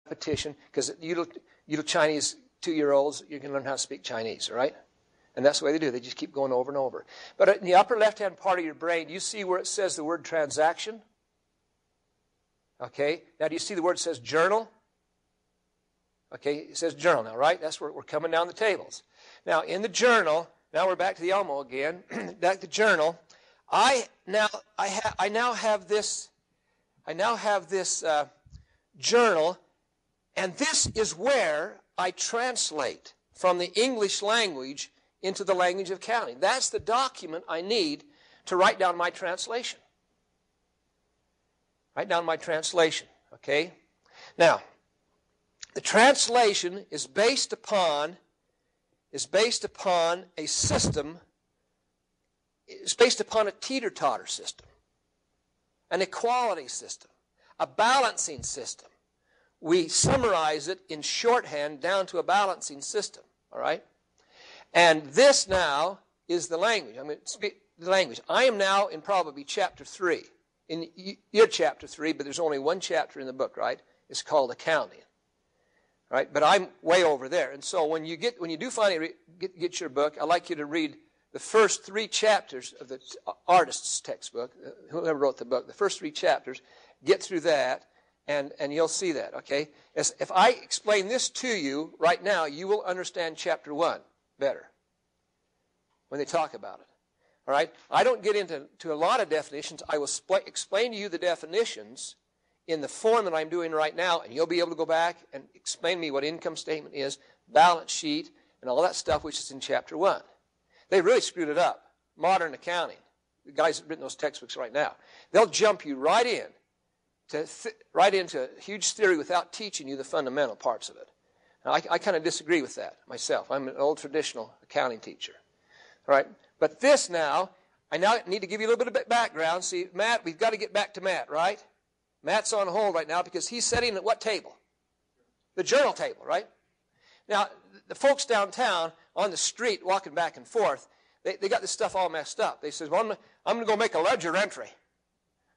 repetition, because you little Chinese 2-year-olds, you can learn how to speak Chinese, all right? And that's the way they do. They just keep going over and over. But in the upper left-hand part of your brain, do you see where it says the word transaction? Okay. Now, do you see the word that says journal? Okay, it says journal now, right? That's where we're coming down the tables. Now, in the journal, now we're back to the Elmo again. Back to the journal. I now have this journal, and this is where I translate from the English language into the language of accounting. That's the document I need to write down my translation. Write down my translation, okay? Now, the translation is based upon a system. It's based upon a teeter-totter system, an equality system, a balancing system. We summarize it in shorthand down to a balancing system, all right? And this now is the language. I'm going to speak the language. I am now in probably chapter 3. You're chapter 3, but there's only one chapter in the book, right? It's called accounting, right? But I'm way over there. And so when you do finally get your book, I'd like you to read the first 3 chapters of the artist's textbook, whoever wrote the book, the first 3 chapters. Get through that, and you'll see that, okay? If I explain this to you right now, you will understand chapter 1 better when they talk about it. All right? I don't get into a lot of definitions. I will explain to you the definitions in the form that I'm doing right now, and you'll be able to go back and explain to me what income statement is, balance sheet, and all that stuff which is in chapter 1. They really screwed it up. Modern accounting. The guys that have written those textbooks right now. They'll jump you right into huge theory without teaching you the fundamental parts of it. Now, I kind of disagree with that myself. I'm an old traditional accounting teacher. All right? But this now, I now need to give you a little bit of background. See, Matt, we've got to get back to Matt, right? Matt's on hold right now because he's sitting at what table? The journal table, right? Now, the folks downtown on the street walking back and forth, they got this stuff all messed up. They said, well, I'm going to go make a ledger entry.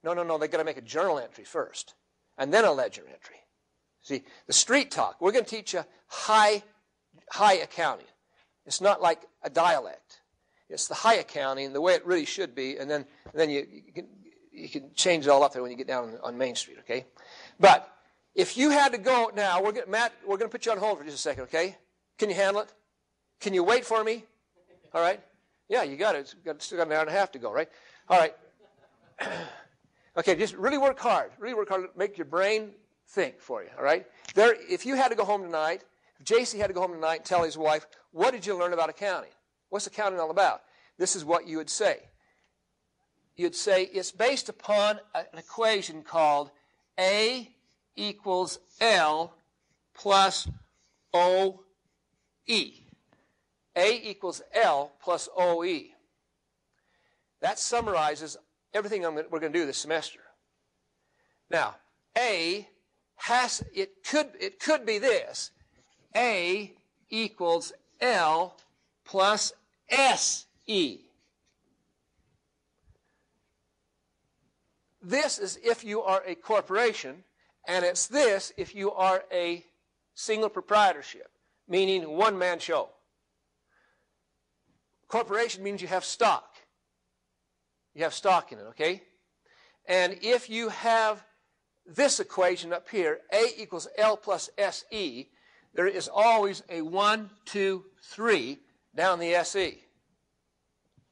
No, they've got to make a journal entry first, and then a ledger entry. See, the street talk, we're going to teach you high accounting. It's not like a dialect. It's the high accounting, the way it really should be, and then you can change it all up there when you get down on Main Street, okay? But if you had to go now, Matt, we're going to put you on hold for just a second, okay? Can you handle it? Can you wait for me? All right? Yeah, you got it. Still got an hour and a half to go, right? All right. Okay, just really work hard. Really work hard to make your brain think for you, all right? If you had to go home tonight, if JC had to go home tonight and tell his wife, what did you learn about accounting? What's accounting all about? This is what you would say. You'd say it's based upon an equation called A equals L plus OE. A equals L plus OE. That summarizes everything we're going to do this semester. Now, it could be this. A equals L plus SE. This is if you are a corporation, and it's this if you are a single proprietorship, meaning one-man show. Corporation means you have stock. You have stock in it, okay? And if you have this equation up here, A equals L plus SE, there is always a 1, 2, 3 down the SE.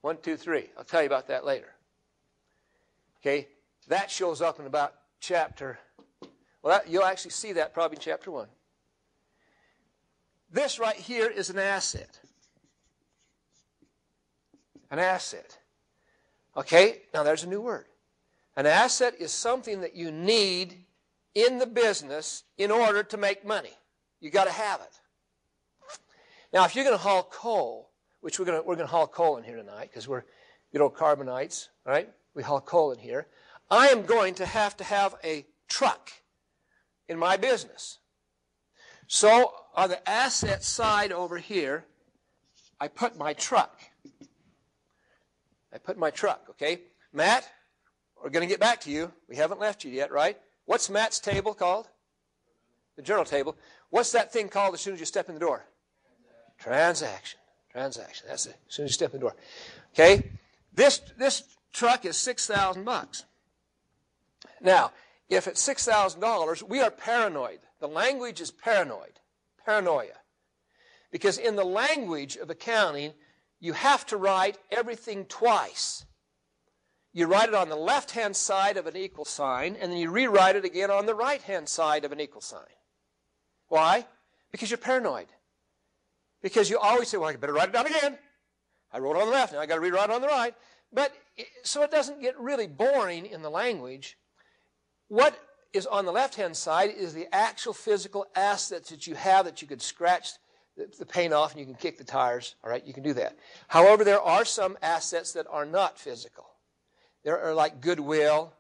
1, 2, 3. I'll tell you about that later. Okay? That shows up in about chapter... Well, you'll actually see that probably in chapter 1. This right here is an asset. An asset. Okay? Now there's a new word. An asset is something that you need in the business in order to make money. You got to have it. Now, if you're going to haul coal, which we're going to haul coal in here tonight because we're carbonites, right? We haul coal in here. I am going to have a truck in my business. So on the asset side over here, I put my truck. Okay? Matt, we're going to get back to you. We haven't left you yet, right? What's Matt's table called? the journal table, what's that thing called as soon as you step in the door? Transaction. Transaction. That's it. As soon as you step in the door. Okay? This truck is $6,000. Now, if it's $6,000, we are paranoid. The language is paranoid. Paranoia. Because in the language of accounting, you have to write everything twice. You write it on the left-hand side of an equal sign, and then you rewrite it again on the right-hand side of an equal sign. Why? Because you're paranoid. Because you always say, well, I better write it down again. I wrote it on the left, now I got to rewrite it on the right. But so it doesn't get really boring in the language. What is on the left-hand side is the actual physical assets that you have that you could scratch the paint off and you can kick the tires. All right, you can do that. However, there are some assets that are not physical. There are like goodwill,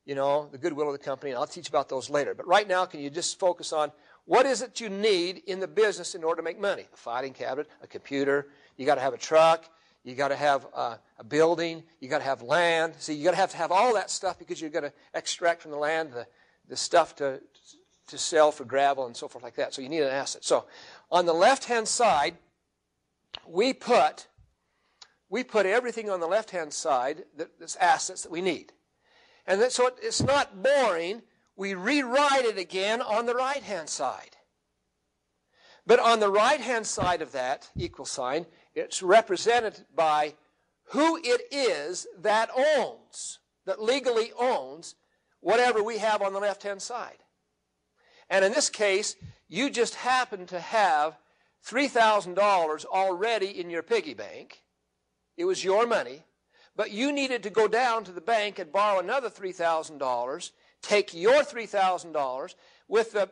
you know, the goodwill of the company. And I'll teach about those later. But right now, can you just focus on what is it you need in the business in order to make money? A filing cabinet, a computer. You got to have a truck. You got to have a building. You got to have land. See, you got to have all that stuff because you're going to extract from the land the stuff to sell for gravel and so forth like that. So you need an asset. So on the left-hand side, we put everything on the left-hand side that's assets that we need. And so it's not boring. We rewrite it again on the right-hand side. But on the right-hand side of that equal sign, it's represented by who it is that owns, that legally owns, whatever we have on the left-hand side. And in this case, you just happen to have $3,000 already in your piggy bank. It was your money, but you needed to go down to the bank and borrow another $3,000, take your $3,000 with the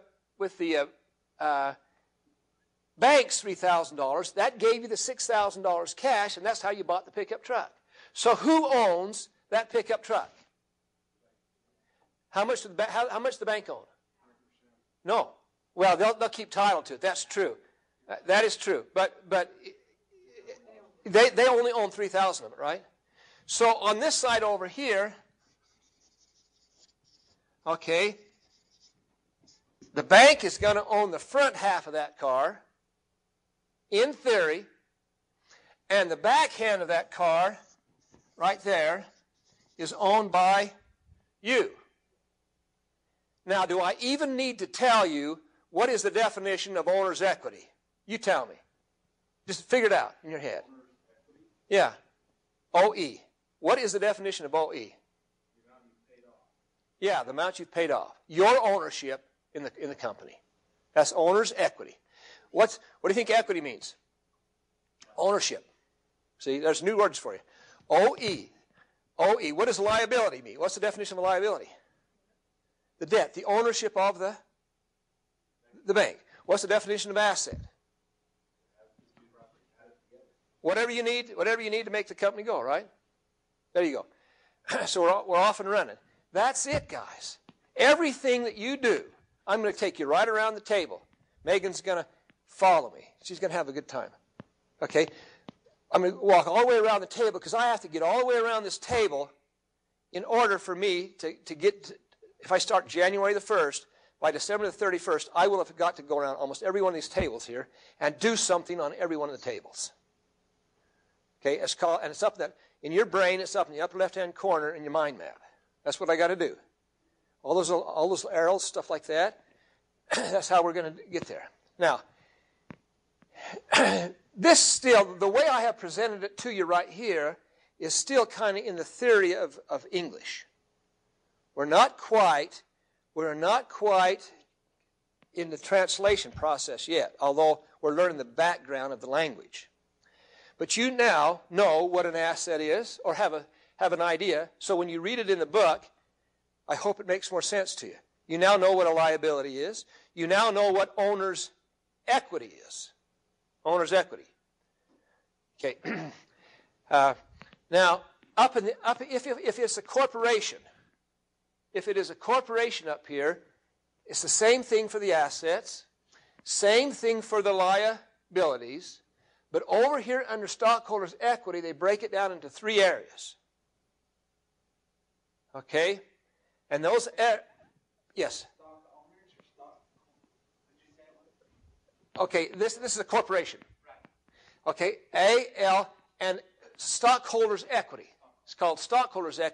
bank's $3,000. That gave you the $6,000 cash, and that's how you bought the pickup truck. So who owns that pickup truck? How much does the bank own? No. Well, they'll keep title to it. That's true. That is true. But they only own 3,000 of it, right? So on this side over here, okay, the bank is going to own the front half of that car, in theory, and the back hand of that car, right there, is owned by you. Now, do I even need to tell you what is the definition of owner's equity? You tell me. Just figure it out in your head. Yeah. OE. What is the definition of OE? Yeah, the amount you've paid off. Your ownership in the company. That's owner's equity. What do you think equity means? Ownership. See, there's new words for you. OE. OE. What does liability mean? What's the definition of a liability? The debt, the ownership of the bank. What's the definition of asset? Whatever you need to make the company go, right? There you go. So we're off and running. That's it, guys. Everything that you do, I'm going to take you right around the table. Megan's going to follow me. She's going to have a good time. Okay? I'm going to walk all the way around the table because I have to get all the way around this table in order for me to get to, if I start January the 1st, by December the 31st, I will have got to go around almost every one of these tables here and do something on every one of the tables. Okay, and it's up that in your brain. It's up in the upper left-hand corner in your mind map. That's what I got to do. All those arrows, stuff like that. That's how we're going to get there. Now, this still, the way I have presented it to you right here, is still kind of in the theory of English. We're not quite in the translation process yet, although we're learning the background of the language. But you now know what an asset is, or have an idea. So when you read it in the book, I hope it makes more sense to you. You now know what a liability is. You now know what owner's equity is. Owner's equity. Okay. Now, if it's a corporation, if it is a corporation up here, it's the same thing for the assets, same thing for the liabilities, but over here under stockholders' equity, they break it down into three areas. Okay? And those, yes? Okay, this is a corporation. Okay, A, L, and stockholders' equity. It's called stockholders' equity.